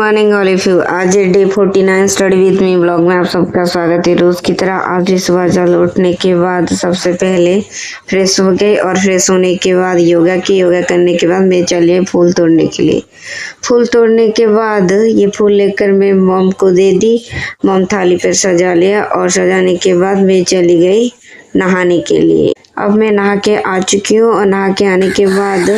Morning all of you. आज day 49 study with me blog में आप सबका स्वागत है। रोज की तरह आज भी सुबह जल्द उठने के बाद सबसे पहले फ्रेश हो गए और फ्रेश होने के बाद योगा की। योगा करने के बाद मैं चलिए फूल तोड़ने के लिए। फूल तोड़ने के बाद ये फूल लेकर मैं मॉम को दे दी। मॉम थाली पर सजा लिया और सजाने के बाद मैं चली गई नहाने के लिए। अब मैं नहा के आ चुकी हूँ और नहा के आने के बाद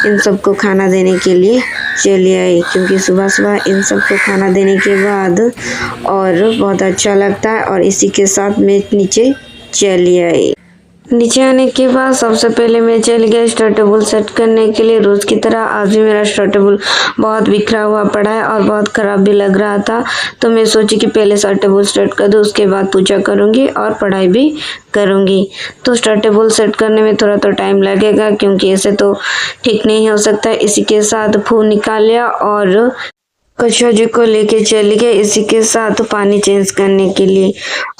इन सबको खाना देने के लिए चली आई, क्योंकि सुबह सुबह इन सबको खाना देने के बाद और बहुत अच्छा लगता है। और इसी के साथ मैं नीचे चली आई। नीचे आने के बाद सबसे पहले मैं चली गई स्टडी टेबल सेट करने के लिए। रोज की तरह आज भी मेरा स्टडी टेबल बहुत बिखरा हुआ पड़ा है और बहुत खराब भी लग रहा था, तो मैं सोची कि पहले स्टडी टेबल सेट कर दूँ, उसके बाद पूजा करूँगी और पढ़ाई भी करूँगी। तो स्टडी टेबल सेट करने में थोड़ा तो टाइम लगेगा, क्योंकि ऐसे तो ठीक नहीं हो सकता। इसी के साथ फूल निकाल लिया और कच्छा जी को लेके चली गई, इसी के साथ पानी चेंज करने के लिए।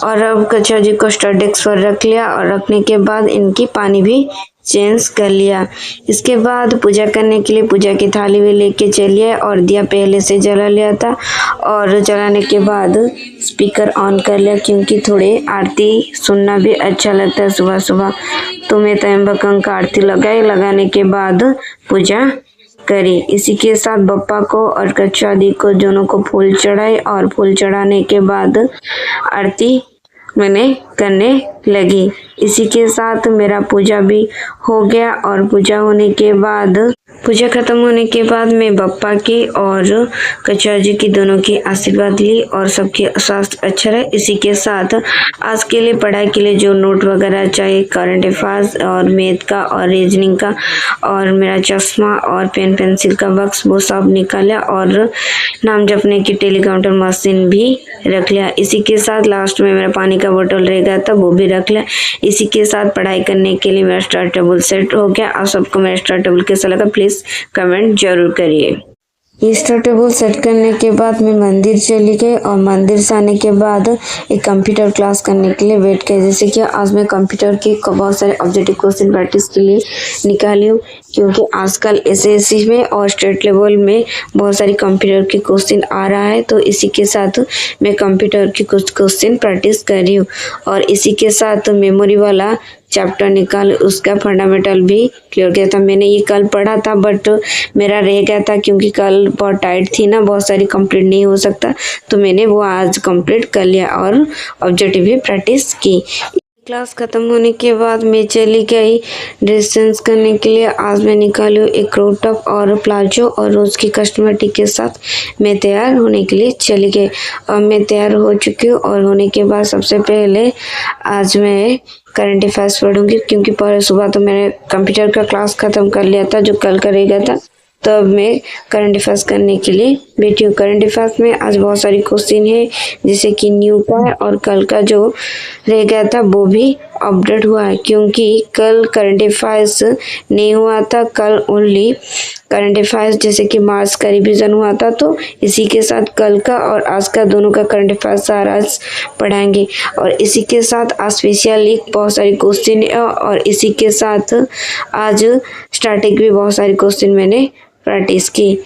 और अब कच्छा जी को स्टडी डेस्क पर रख लिया और रखने के बाद इनकी पानी भी चेंज कर लिया। इसके बाद पूजा करने के लिए पूजा की थाली भी लेके चलिए और दिया पहले से जला लिया था। और जलाने के बाद स्पीकर ऑन कर लिया, क्योंकि थोड़े आरती सुनना भी अच्छा लगता है सुबह सुबह। तो मैं त्र्यंबक का आरती लगाने के बाद पूजा करी। इसी के साथ बप्पा को और कच्छा दी को दोनों को फूल चढ़ाए और फूल चढ़ाने के बाद आरती मैंने करने लगी। इसी के साथ मेरा पूजा भी हो गया और पूजा होने के बाद पूजा खत्म होने के बाद मैं बप्पा की और कच्छा जी की दोनों की आशीर्वाद ली और सबके स्वास्थ्य अच्छा रहे। इसी के साथ आज के लिए पढ़ाई के लिए जो नोट वगैरह चाहिए, करंट अफेयर्स और मैथ का और रीजनिंग का और मेरा चश्मा और पेन पेंसिल का बॉक्स, वो सब निकाला और नाम जपने की टेलीकाउंटर मशीन भी रख लिया। इसी के साथ लास्ट में मेरा पानी का बोतल रह गया था, वो भी रख लिया। इसी के साथ पढ़ाई करने के लिए मेरा स्टडी टेबल सेट हो गया। आप सबको मेरा स्टडी टेबल कैसा लगा प्लीज कमेंट जरूर करिए। स्टडी टेबल सेट करने के बाद मैं मंदिर चली गई और मंदिर से आने के बाद एक कंप्यूटर क्लास करने के लिए वेट किया। जैसे कि आज मैं कंप्यूटर के बहुत सारे ऑब्जेक्टिव क्वेश्चन प्रैक्टिस के लिए निकाली हूँ, क्योंकि आजकल एसएससी में और स्टेट लेवल में बहुत सारी कंप्यूटर के क्वेश्चन आ रहा है। तो इसी के साथ मैं कंप्यूटर के कुछ क्वेश्चन प्रैक्टिस कर रही हूँ और इसी के साथ मेमोरी वाला चैप्टर निकाल उसका फंडामेंटल भी क्लियर किया था। मैंने ये कल पढ़ा था बट मेरा रह गया था, क्योंकि कल बहुत टाइट थी ना, बहुत सारी कंप्लीट नहीं हो सकता, तो मैंने वो आज कंप्लीट कर लिया और ऑब्जेक्टिव भी प्रैक्टिस की। क्लास खत्म होने के बाद मैं चली गई ड्रेस चेंज करने के लिए। आज मैं निकाली एक क्रॉप टॉप और प्लाजो और रोज की कस्टमर के साथ मैं तैयार होने के लिए चली गई। अब मैं तैयार हो चुकी हूँ और होने के बाद सबसे पहले आज मैं करंट अफेयर्स पढ़ूंगी, क्योंकि पर सुबह तो मैंने कंप्यूटर का क्लास खत्म कर लिया था जो कल का रह गया था। तो अब मैं करंट अफेयर्स करने के लिए बैठी हूँ। करंट अफेयर्स में आज बहुत सारी क्वेश्चन है, जैसे कि न्यू का है और कल का जो रह गया था वो भी अपडेट हुआ है, क्योंकि कल करंट अफेयर्स नहीं हुआ था। कल ओनली करंट अफेयर्स जैसे कि मार्च का रिवीजन हुआ था, तो इसी के साथ कल का और आज का दोनों का करंट अफेयर्स आज पढ़ाएंगे। और इसी के साथ आज स्पेशली बहुत सारी क्वेश्चन है और इसी के साथ आज स्टैटिक भी बहुत सारी क्वेश्चन मैंने प्रैक्टिस की।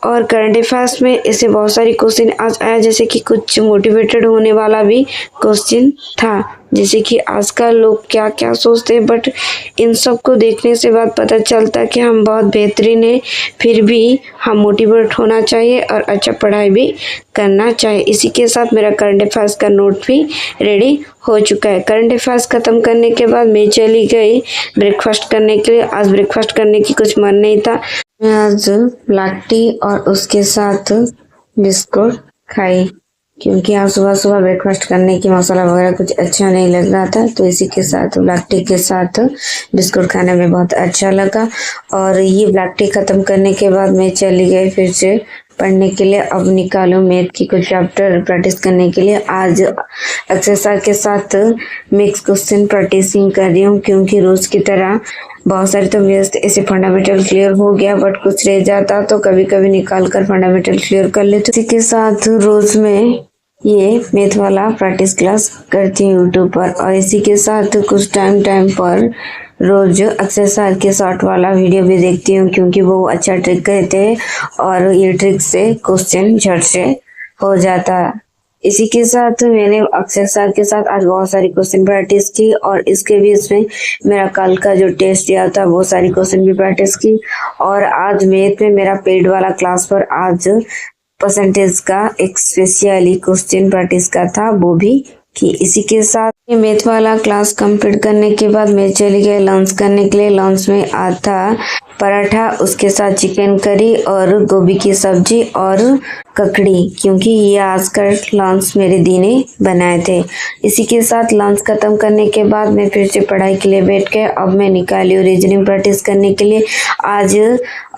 और करंट अफेयर्स में ऐसे बहुत सारी क्वेश्चन आज आया, जैसे कि कुछ मोटिवेटेड होने वाला भी क्वेश्चन था, जैसे कि आजकल लोग क्या क्या सोचते हैं, बट इन सब को देखने से बात पता चलता कि हम बहुत बेहतरीन है, फिर भी हम मोटिवेट होना चाहिए और अच्छा पढ़ाई भी करना चाहिए। इसी के साथ मेरा करंट अफेयर्स का नोट भी रेडी हो चुका है। करंट अफेयर्स खत्म करने के बाद मैं चली गई ब्रेकफास्ट करने के लिए। आज ब्रेकफास्ट करने की कुछ मन नहीं था, मैं आज ब्लैक टी और उसके साथ बिस्कुट खाई, क्योंकि आज सुबह सुबह ब्रेकफास्ट करने की मसाला वगैरह कुछ अच्छा नहीं लग रहा था। तो इसी के साथ ब्लैक टी के साथ बिस्कुट खाने में बहुत अच्छा लगा। और ये ब्लैक टी खत्म करने के बाद मैं चली गई फिर से पढ़ने के लिए। अब निकालूं मैथ की कुछ चैप्टर प्रैक्टिस करने के लिए। आज एक्सरसाइज के साथ मिक्स क्वेश्चन प्रैक्टिसिंग कर रही हूँ, क्योंकि रोज की तरह बहुत सारे तो मेरे ऐसे फंडामेंटल क्लियर हो गया, बट कुछ रह जाता तो कभी कभी निकाल कर फंडामेंटल क्लियर कर लेते। इसी के साथ रोज में ये मैथ वाला प्रैक्टिस क्लास करती हूँ यूट्यूब पर, और इसी के साथ कुछ टाइम पर रोज अक्षय सर के शॉर्ट वाला वीडियो भी देखती हूँ क्योंकि वो अच्छा ट्रिक कहते हैं और ये ट्रिक से क्वेश्चन झट से हो जाता है। इसी के साथ मैंने अक्षय सर के साथ आज बहुत सारी क्वेश्चन प्रैक्टिस की और इसके बीच में मेरा कल का जो टेस्ट दिया था वो सारी क्वेश्चन भी प्रैक्टिस की और आज मैथ में मेरा पेड वाला क्लास पर आज परसेंटेज का एक स्पेशली क्वेश्चन प्रैक्टिस का था वो भी कि इसी के साथ ये मैथ वाला क्लास कंप्लीट करने के बाद मैं चली गई लंच करने के लिए। लंच में आता पराठा, उसके साथ चिकन करी और गोभी की सब्जी और ककड़ी, क्योंकि ये आज का लंच मेरे दी ने बनाए थे। इसी के साथ लंच खत्म करने के बाद मैं फिर से पढ़ाई के लिए बैठ गए। अब मैं निकाली रीजनिंग प्रैक्टिस करने के लिए। आज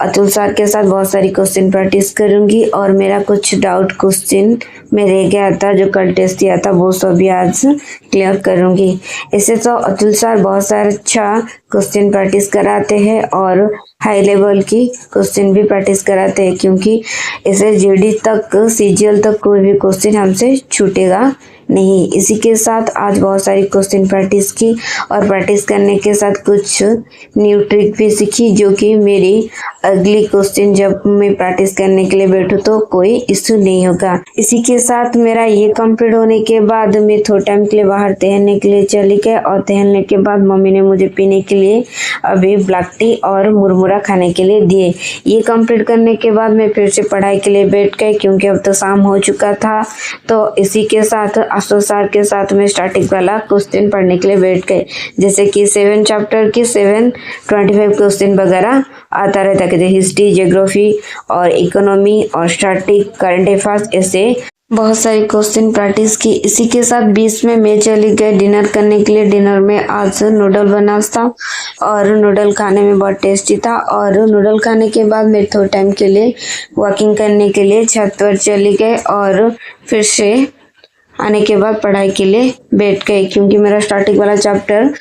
अतुल सर के साथ बहुत सारी क्वेश्चन प्रैक्टिस करूंगी और मेरा कुछ डाउट क्वेश्चन में रह गया था जो कल टेस्ट दिया था वो सब भी आज क्लियर करूंगी। ऐसे तो अतुल सर बहुत सारे अच्छा क्वेश्चन प्रैक्टिस कराते हैं और हाई लेवल की क्वेश्चन भी प्रैक्टिस कराते हैं, क्योंकि ऐसे जीडी तक सीजीएल तक कोई भी क्वेश्चन हमसे छूटेगा नहीं। इसी के साथ आज बहुत सारी क्वेश्चन प्रैक्टिस की और प्रैक्टिस करने के साथ कुछ न्यू ट्रिक भी सीखी जो कि मेरी अगली क्वेश्चन जब मैं प्रैक्टिस करने के लिए बैठूं तो कोई इश्यू नहीं होगा। इसी के साथ मेरा ये कंप्लीट होने के बाद मैं थोड़ा टाइम के लिए बाहर टहलने के लिए चली गई और टहलने के बाद मम्मी ने मुझे पीने के लिए अभी ब्लैक टी और मुरमुरा खाने के लिए दिए। ये कंप्लीट करने के बाद मैं फिर से पढ़ाई के लिए बैठ गई क्योंकि अब तो शाम हो चुका था। तो इसी के साथ अशोक सर के साथ में स्टार्टिंग वाला क्वेश्चन पढ़ने के लिए बैठ गए, जैसे कि 7 चैप्टर की 725 क्वेश्चन वगैरह आता रहता है, हिस्ट्री, ज्योग्राफी और इकोनॉमी और स्टैटिक, करंट अफेयर्स, ऐसे बहुत सारी क्वेश्चन प्रैक्टिस की। इसी के साथ बीच में मैं चली गई डिनर करने के लिए। डिनर में आज नूडल बना था और नूडल खाने में बहुत टेस्टी था और नूडल खाने के बाद मैं थोड़ा टाइम के लिए वॉकिंग करने के लिए छत पर चली गई और फिर से आने के बाद पढ़ाई के लिए बैठ गई क्योंकि मेरा स्टार्टिंग वाला चैप्टर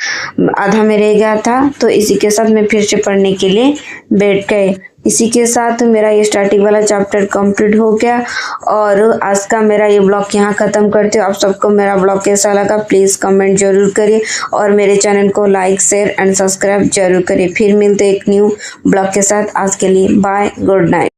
आधा में रह गया था। तो इसी के साथ मैं फिर से पढ़ने के लिए बैठ गई। इसी के साथ मेरा ये स्टार्टिंग वाला चैप्टर कंप्लीट हो गया और आज का मेरा ये ब्लॉग यहाँ ख़त्म करते हो। आप सबको मेरा ब्लॉग कैसा लगा प्लीज़ कमेंट जरूर करिए और मेरे चैनल को लाइक, शेयर एंड सब्सक्राइब जरूर करिए। फिर मिलते एक न्यू ब्लॉग के साथ। आज के लिए बाय, गुड नाइट।